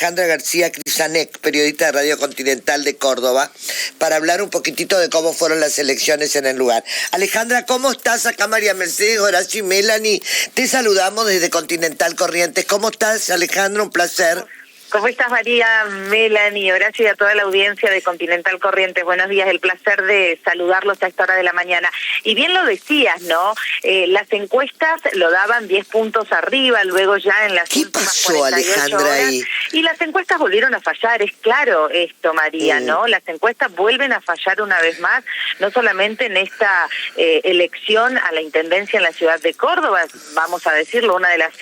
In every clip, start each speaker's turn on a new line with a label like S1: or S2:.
S1: Alejandra García Crisanek, periodista de Radio Continental de Córdoba, para hablar un poquitito de cómo fueron las elecciones en el lugar. Alejandra, ¿cómo estás? Acá María Mercedes, Horacio y Melanie. Te saludamos desde Continental Corrientes. ¿Cómo estás, Alejandra? Un placer.
S2: ¿Cómo estás, María, Melanie, Horacio y a toda la audiencia de Continental Corrientes? Buenos días, el placer de saludarlos a esta hora de la mañana. Y bien lo decías, ¿no? Las encuestas lo daban 10 puntos arriba, luego ya en las
S1: ¿Qué
S2: últimas
S1: pasó,
S2: 48
S1: Alejandra,
S2: horas,
S1: ahí?
S2: Y las encuestas volvieron a fallar, es claro esto, María, ¿no? Las encuestas vuelven a fallar una vez más, no solamente en esta elección a la intendencia en la ciudad de Córdoba, vamos a decirlo, una de la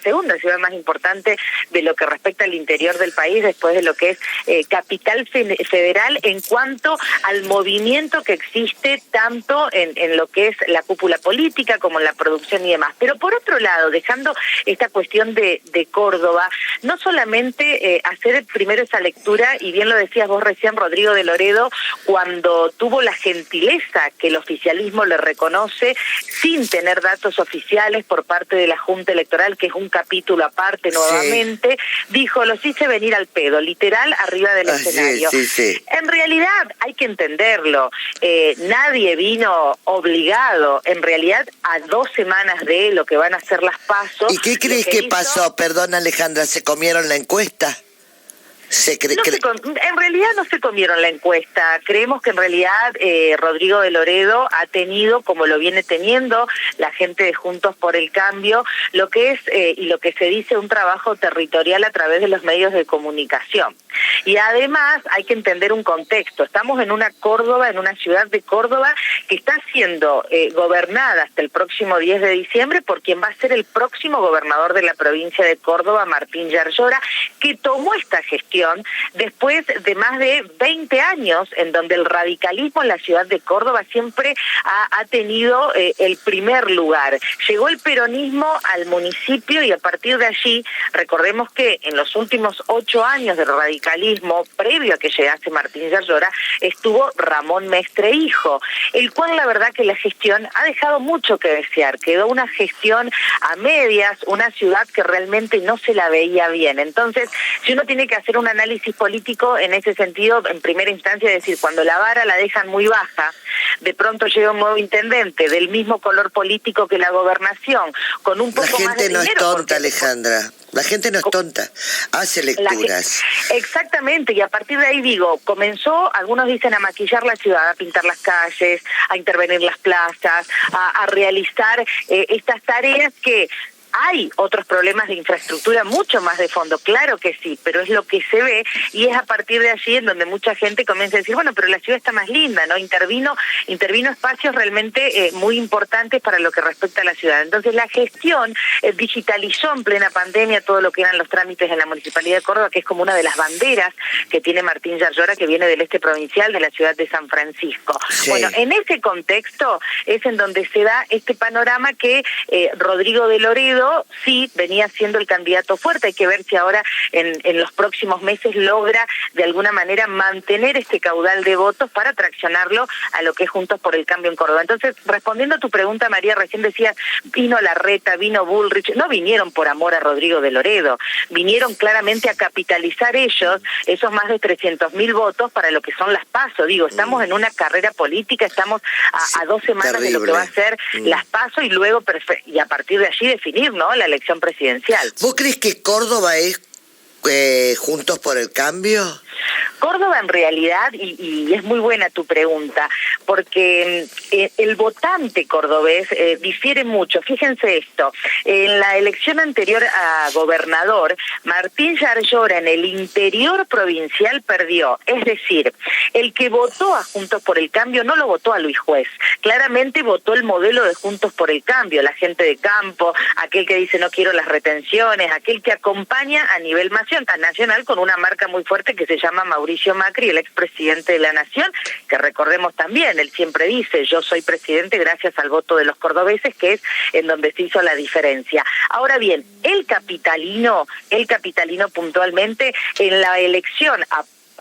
S2: segunda ciudad más importante de lo que respecta al interior del país, después de lo que es capital federal, en cuanto al movimiento que existe tanto en lo que es la cúpula política como en la producción y demás. Pero por otro lado, dejando esta cuestión de Córdoba, no solamente hacer primero esa lectura, y bien lo decías vos recién, Rodrigo de Loredo, cuando tuvo la gentileza que el oficialismo le reconoce, sin tener datos oficiales por parte de la Junta Electoral, que es un capítulo aparte nuevamente, dijo, los hice venir al pedo, literal, arriba del escenario.
S1: Sí.
S2: En realidad, hay que entenderlo, nadie vino obligado, en realidad, a 2 semanas de lo que van a ser las PASO.
S1: ¿Y qué crees que pasó? Perdón, Alejandra, ¿se comieron la encuesta?
S2: En realidad no se comieron la encuesta. Creemos que en realidad Rodrigo de Loredo ha tenido, como lo viene teniendo la gente de Juntos por el Cambio, lo que es y lo que se dice un trabajo territorial a través de los medios de comunicación. Y además hay que entender un contexto. Estamos en una Córdoba, en una ciudad de Córdoba que está siendo gobernada hasta el próximo 10 de diciembre por quien va a ser el próximo gobernador de la provincia de Córdoba, Martín Yarlora, que tomó esta gestión después de más de 20 años en donde el radicalismo en la ciudad de Córdoba siempre ha tenido el primer lugar. Llegó el peronismo al municipio y a partir de allí, recordemos que en los últimos 8 años del radicalismo, previo a que llegase Martín Yarlora, estuvo Ramón Mestre hijo, el cual la verdad que la gestión ha dejado mucho que desear. Quedó una gestión a medias, una ciudad que realmente no se la veía bien. Entonces, si uno tiene que hacer un análisis político en ese sentido, en primera instancia, es decir, cuando la vara la dejan muy baja, de pronto llega un nuevo intendente del mismo color político que la gobernación, con un poco más de dinero. La gente no es tonta,
S1: Alejandra. La gente no es tonta, hace lecturas.
S2: Exactamente, y a partir de ahí digo, comenzó, algunos dicen, a maquillar la ciudad, a pintar las calles, a intervenir las plazas, a realizar estas tareas que... Hay otros problemas de infraestructura mucho más de fondo, claro que sí, pero es lo que se ve y es a partir de allí en donde mucha gente comienza a decir, bueno, pero la ciudad está más linda, ¿no? Intervino espacios realmente muy importantes para lo que respecta a la ciudad. Entonces la gestión digitalizó en plena pandemia todo lo que eran los trámites en la Municipalidad de Córdoba, que es como una de las banderas que tiene Martín Yarlora, que viene del este provincial de la ciudad de San Francisco. Sí. Bueno, en ese contexto es en donde se da este panorama que Rodrigo de Loredo sí venía siendo el candidato fuerte. Hay que ver si ahora en los próximos meses logra de alguna manera mantener este caudal de votos para traccionarlo a lo que es Juntos por el Cambio en Córdoba. Entonces, respondiendo a tu pregunta, María, recién decías, vino Larreta, vino Bullrich, no vinieron por amor a Rodrigo de Loredo, vinieron claramente a capitalizar ellos esos más de 300.000 votos para lo que son las PASO. Digo, estamos en una carrera política, estamos a 2 semanas de lo que va a ser las PASO y luego y a partir de allí definir, ¿no?, la elección presidencial.
S1: ¿Vos crees que Córdoba es Juntos por el Cambio?
S2: Córdoba en realidad, y es muy buena tu pregunta, porque el votante cordobés difiere mucho. Fíjense esto, en la elección anterior a gobernador, Martín Yarlora en el interior provincial perdió. Es decir, el que votó a Juntos por el Cambio no lo votó a Luis Juez, claramente votó el modelo de Juntos por el Cambio, la gente de campo, aquel que dice no quiero las retenciones, aquel que acompaña a nivel nacional con una marca muy fuerte que se llama Mauricio Macri, el expresidente de la Nación, que recordemos también, él siempre dice, yo soy presidente gracias al voto de los cordobeses, que es en donde se hizo la diferencia. Ahora bien, el capitalino puntualmente, en la elección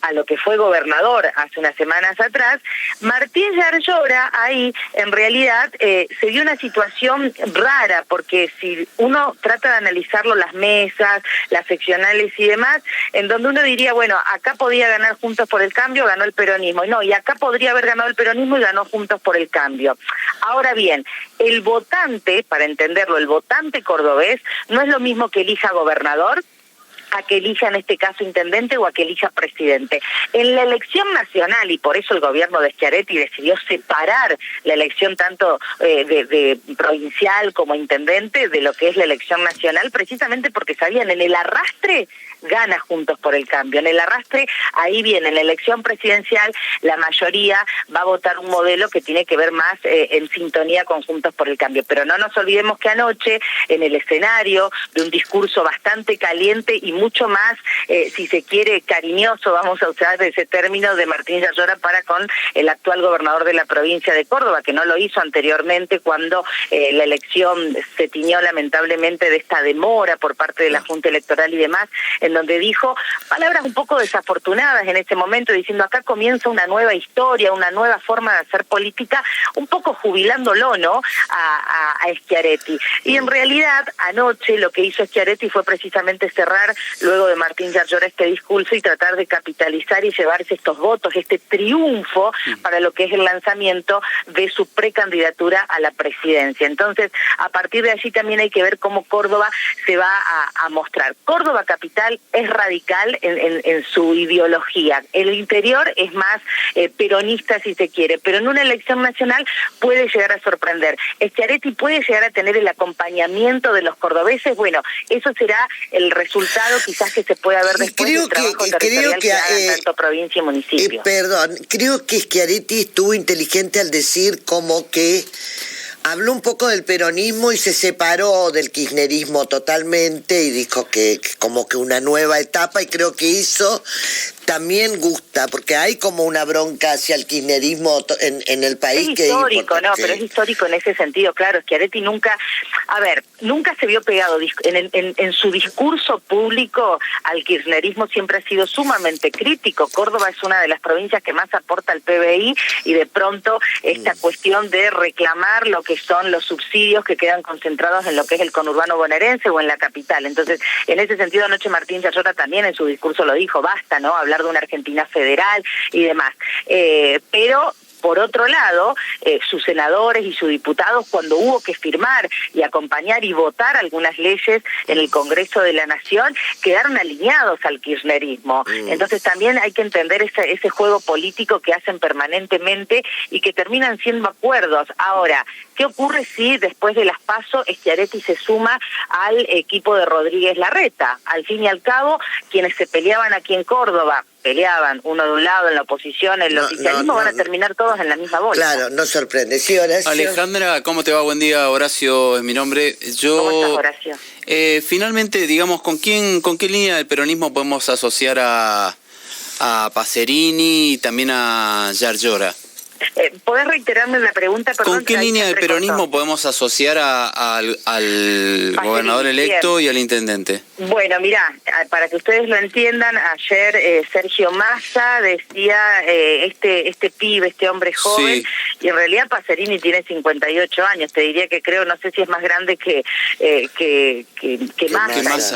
S2: a lo que fue gobernador hace unas semanas atrás, Martín Yarlora ahí en realidad se dio una situación rara, porque si uno trata de analizarlo, las mesas, las seccionales y demás, en donde uno diría, bueno, acá podía ganar Juntos por el Cambio, ganó el peronismo, y no, y acá podría haber ganado el peronismo y ganó Juntos por el Cambio. Ahora bien, el votante, para entenderlo, el votante cordobés no es lo mismo que elija gobernador a que elija en este caso intendente o a que elija presidente. En la elección nacional, y por eso el gobierno de Schiaretti decidió separar la elección tanto de provincial como intendente de lo que es la elección nacional, precisamente porque sabían, en el arrastre gana Juntos por el Cambio. En el arrastre, ahí viene, en la elección presidencial, la mayoría va a votar un modelo que tiene que ver más en sintonía con Juntos por el Cambio. Pero no nos olvidemos que anoche, en el escenario de un discurso bastante caliente y mucho más, si se quiere, cariñoso, vamos a usar ese término, de Martín Yarlora para con el actual gobernador de la provincia de Córdoba, que no lo hizo anteriormente cuando la elección se tiñó lamentablemente de esta demora por parte de la Junta Electoral y demás, en donde dijo palabras un poco desafortunadas en ese momento, diciendo acá comienza una nueva historia, una nueva forma de hacer política, un poco jubilándolo, ¿no?, a Schiaretti. Y en realidad, anoche lo que hizo Schiaretti fue precisamente cerrar, luego de Martín Yarlora, este discurso y tratar de capitalizar y llevarse estos votos, este triunfo para lo que es el lanzamiento de su precandidatura a la presidencia. Entonces, a partir de allí también hay que ver cómo Córdoba se va a mostrar. Córdoba capital es radical en su ideología. El interior es más peronista, si se quiere, pero en una elección nacional puede llegar a sorprender. Schiaretti puede llegar a tener el acompañamiento de los cordobeses. Bueno, eso será el resultado quizás que se pueda ver después del trabajo territorial que hagan tanto provincia y municipio.
S1: Creo que Schiaretti estuvo inteligente al decir como que habló un poco del peronismo y se separó del kirchnerismo totalmente y dijo que como que una nueva etapa, y creo que eso también gusta, porque hay como una bronca hacia el kirchnerismo en el país.
S2: Es histórico, no, pero es histórico en ese sentido, claro. Schiaretti nunca se vio pegado en su discurso público al kirchnerismo, siempre ha sido sumamente crítico. Córdoba es una de las provincias que más aporta al PBI, y de pronto esta cuestión de reclamar lo que son los subsidios que quedan concentrados en lo que es el conurbano bonaerense o en la capital. Entonces, en ese sentido, anoche Martín Yarlora también en su discurso lo dijo, basta, ¿no?, hablar de una Argentina federal y demás. Pero por otro lado, sus senadores y sus diputados, cuando hubo que firmar y acompañar y votar algunas leyes en el Congreso de la Nación, quedaron alineados al kirchnerismo. Entonces también hay que entender ese juego político que hacen permanentemente y que terminan siendo acuerdos. Ahora, ¿qué ocurre si después de las PASO Schiaretti se suma al equipo de Rodríguez Larreta? Al fin y al cabo, quienes se peleaban aquí en Córdoba, peleaban uno de un lado en la oposición, el oficialismo, van a terminar todos en la misma bolsa.
S1: Claro, no sorprende. Sí, Horacio.
S3: Alejandra, ¿cómo te va? Buen día, Horacio es mi nombre.
S2: ¿Cómo estás, Horacio?
S3: Finalmente, digamos, ¿con qué línea del peronismo podemos asociar a Pacerini y también a Yarlora?
S2: ¿Podés reiterarme la pregunta? Perdón,
S3: ¿Con qué línea del peronismo podemos asociar al gobernador electo y al intendente?
S2: Bueno, mirá, para que ustedes lo entiendan, ayer Sergio Massa decía este pibe, este hombre joven, sí, y en realidad Pacerini tiene 58 años, te diría que creo, no sé si es más grande que Massa.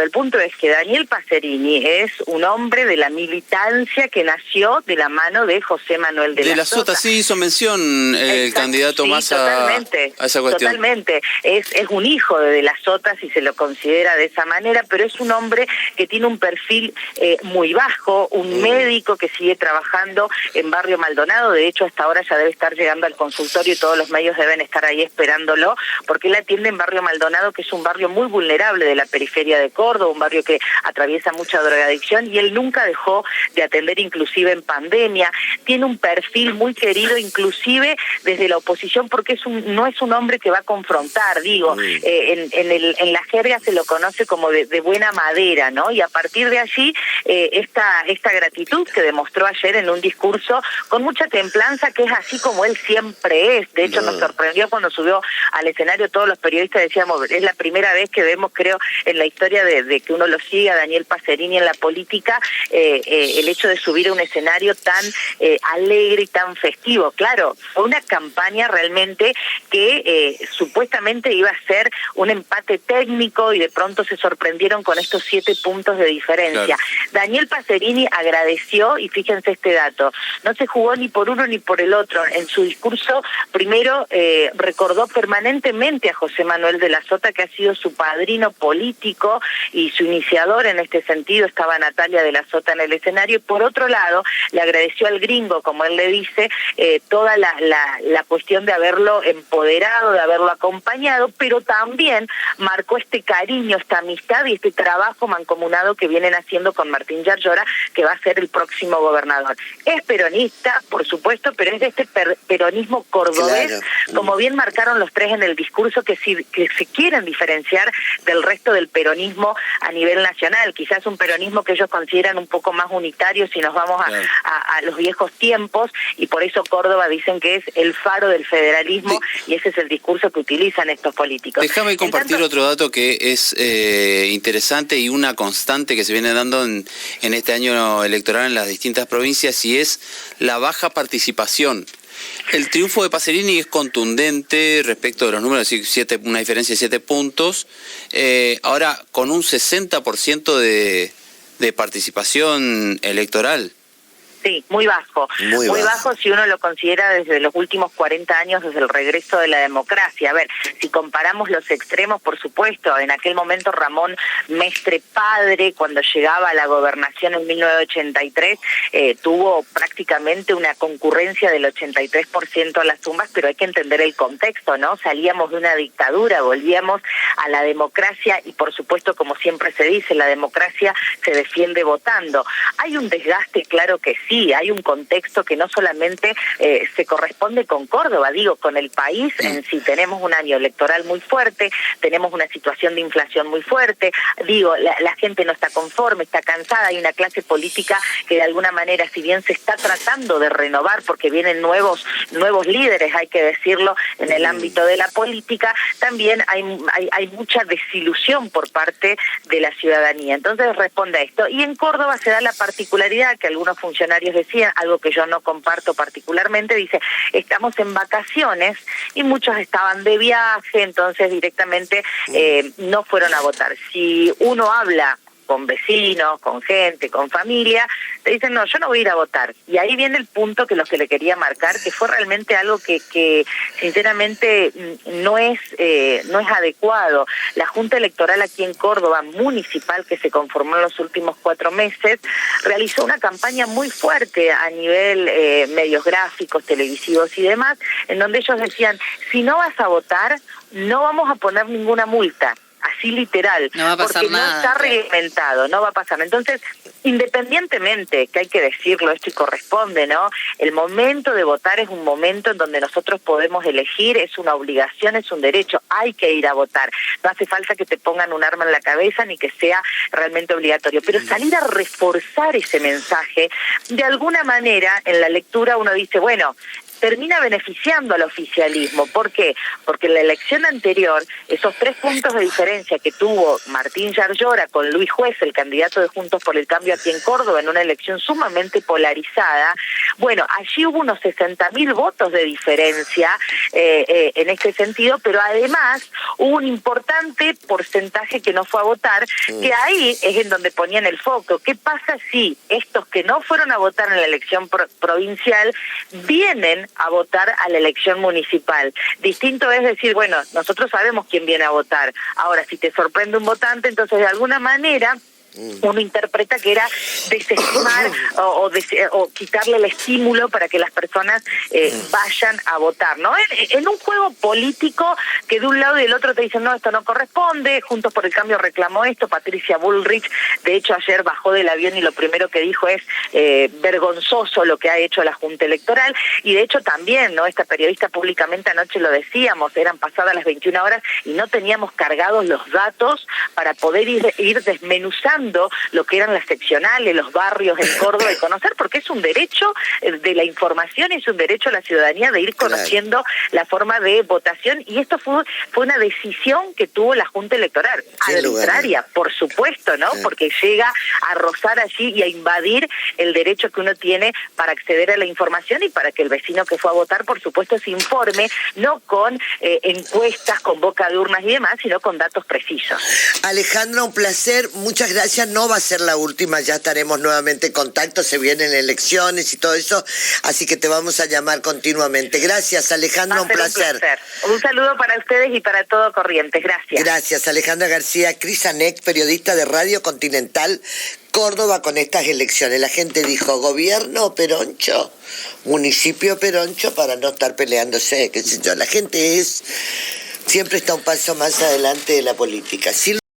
S2: El punto es que Daniel Pacerini es un hombre de la militancia que nació de la mano de José Manuel de la Sota.
S3: Sí hizo mención el candidato Massa a esa cuestión.
S2: Totalmente, es un hijo de la Sota, si se lo considera de esa manera, pero es un hombre que tiene un perfil muy bajo, un médico que sigue trabajando en Barrio Maldonado. De hecho, hasta ahora ya debe estar llegando al consultorio y todos los medios deben estar ahí esperándolo, porque él atiende en Barrio Maldonado, que es un barrio muy vulnerable de la periferia de Córdoba, un barrio que atraviesa mucha drogadicción, y él nunca dejó de atender, inclusive en pandemia. Tiene un perfil muy querido, inclusive desde la oposición, porque no es un hombre que va a confrontar, digo, en la jerga se lo conoce como de buena madera, ¿no? Y a partir de allí, esta gratitud que demostró ayer en un discurso con mucha templanza, que es así como él siempre es. De hecho, nos sorprendió cuando subió al escenario, todos los periodistas decíamos, es la primera vez que vemos, creo, en la historia de que uno lo sigue a Daniel Pacerini en la política, el hecho de subir a un escenario tan alegre y tan festivo. Claro, fue una campaña realmente que supuestamente iba a ser un empate técnico y de pronto se sorprendieron con estos 7 puntos de diferencia. Claro. Daniel Pacerini agradeció, y fíjense este dato, no se jugó ni por uno ni por el otro. En su discurso, primero recordó permanentemente a José Manuel de la Sota, que ha sido su padrino político y su iniciador en este sentido. Estaba Natalia de la Sota en el escenario, y por otro lado le agradeció al gringo, como él le dice, toda la cuestión de haberlo empoderado, de haberlo acompañado, pero también marcó este cariño, esta amistad y este trabajo mancomunado que vienen haciendo con Martín Yarlora, que va a ser el próximo gobernador. Es peronista, por supuesto, pero es de este peronismo cordobés, claro, como bien marcaron los tres en el discurso, que se quieren diferenciar del resto del peronismo a nivel nacional. Quizás un peronismo que ellos consideran un poco más unitario si nos vamos claro. a los viejos tiempos, y por eso Córdoba dicen que es el faro del federalismo, sí. Y ese es el discurso que utilizan estos políticos.
S3: Déjame compartir otro dato que es interesante y una constante que se viene dando en este año electoral en las distintas provincias, y es la baja participación. El triunfo de Pacerini es contundente respecto de los números, es decir, una diferencia de 7 puntos. Ahora, con un 60% de participación electoral.
S2: Sí, muy bajo. Muy bajo si uno lo considera desde los últimos 40 años, desde el regreso de la democracia. A ver, si comparamos los extremos, por supuesto, en aquel momento Ramón Mestre padre, cuando llegaba a la gobernación en 1983, tuvo prácticamente una concurrencia del 83% a las tumbas, pero hay que entender el contexto, ¿no? Salíamos de una dictadura, volvíamos a la democracia y, por supuesto, como siempre se dice, la democracia se defiende votando. Hay un desgaste, claro que sí. Sí, hay un contexto que no solamente se corresponde con Córdoba, digo, con el país en sí. Tenemos un año electoral muy fuerte, tenemos una situación de inflación muy fuerte, digo, la gente no está conforme, está cansada, hay una clase política que de alguna manera, si bien se está tratando de renovar, porque vienen nuevos líderes, hay que decirlo, en el ámbito de la política, también hay mucha desilusión por parte de la ciudadanía. Entonces responde a esto. Y en Córdoba se da la particularidad que algunos funcionarios decían, algo que yo no comparto particularmente, dice, estamos en vacaciones y muchos estaban de viaje, entonces directamente no fueron a votar. Si uno habla con vecinos, con gente, con familia, te dicen, no, yo no voy a ir a votar. Y ahí viene el punto que le quería marcar, que fue realmente algo que sinceramente no es adecuado. La Junta Electoral aquí en Córdoba, municipal, que se conformó en los últimos 4 meses, realizó una campaña muy fuerte a nivel medios gráficos, televisivos y demás, en donde ellos decían, si no vas a votar, no vamos a poner ninguna multa. Así literal,
S4: no va a pasar
S2: porque
S4: nada,
S2: no está reglamentado, no va a pasar. Entonces, independientemente, que hay que decirlo, esto y corresponde, ¿no? El momento de votar es un momento en donde nosotros podemos elegir, es una obligación, es un derecho, hay que ir a votar. No hace falta que te pongan un arma en la cabeza ni que sea realmente obligatorio, pero salir a reforzar ese mensaje, de alguna manera, en la lectura uno dice, bueno, termina beneficiando al oficialismo. ¿Por qué? Porque en la elección anterior, esos 3 puntos de diferencia que tuvo Martín Yarlora con Luis Juez, el candidato de Juntos por el Cambio aquí en Córdoba, en una elección sumamente polarizada, bueno, allí hubo unos 60.000 votos de diferencia en este sentido, pero además hubo un importante porcentaje que no fue a votar, que ahí es en donde ponían el foco. ¿Qué pasa si estos que no fueron a votar en la elección provincial vienen a votar a la elección municipal? Distinto es decir, bueno, nosotros sabemos quién viene a votar. Ahora, si te sorprende un votante, entonces de alguna manera uno interpreta que era desestimar o quitarle el estímulo para que las personas vayan a votar, ¿no? En un juego político que de un lado y del otro te dicen, no, esto no corresponde, Juntos por el Cambio reclamó esto, Patricia Bullrich, de hecho ayer bajó del avión y lo primero que dijo es vergonzoso lo que ha hecho la Junta Electoral, y de hecho también, ¿no? Esta periodista públicamente anoche lo decíamos, eran pasadas las 21 horas y no teníamos cargados los datos para poder ir desmenuzando lo que eran las seccionales, los barrios en Córdoba y conocer, porque es un derecho de la información, es un derecho a la ciudadanía de ir conociendo la forma de votación, y esto fue una decisión que tuvo la Junta Electoral, arbitraria, por supuesto, ¿no? Porque llega a rozar allí y a invadir el derecho que uno tiene para acceder a la información y para que el vecino que fue a votar, por supuesto, se informe, no con encuestas, con boca de urnas y demás, sino con datos precisos.
S1: Alejandra, un placer, muchas gracias. No va a ser la última, ya estaremos nuevamente en contacto, se vienen elecciones y todo eso, así que te vamos a llamar continuamente. Gracias, Alejandra, un placer.
S2: Un saludo para ustedes y para todo Corrientes, gracias.
S1: Gracias, Alejandra García Crisanek, periodista de Radio Continental Córdoba, con estas elecciones. La gente dijo, gobierno Peroncho, municipio Peroncho, para no estar peleándose, qué sé yo. La gente siempre está un paso más adelante de la política.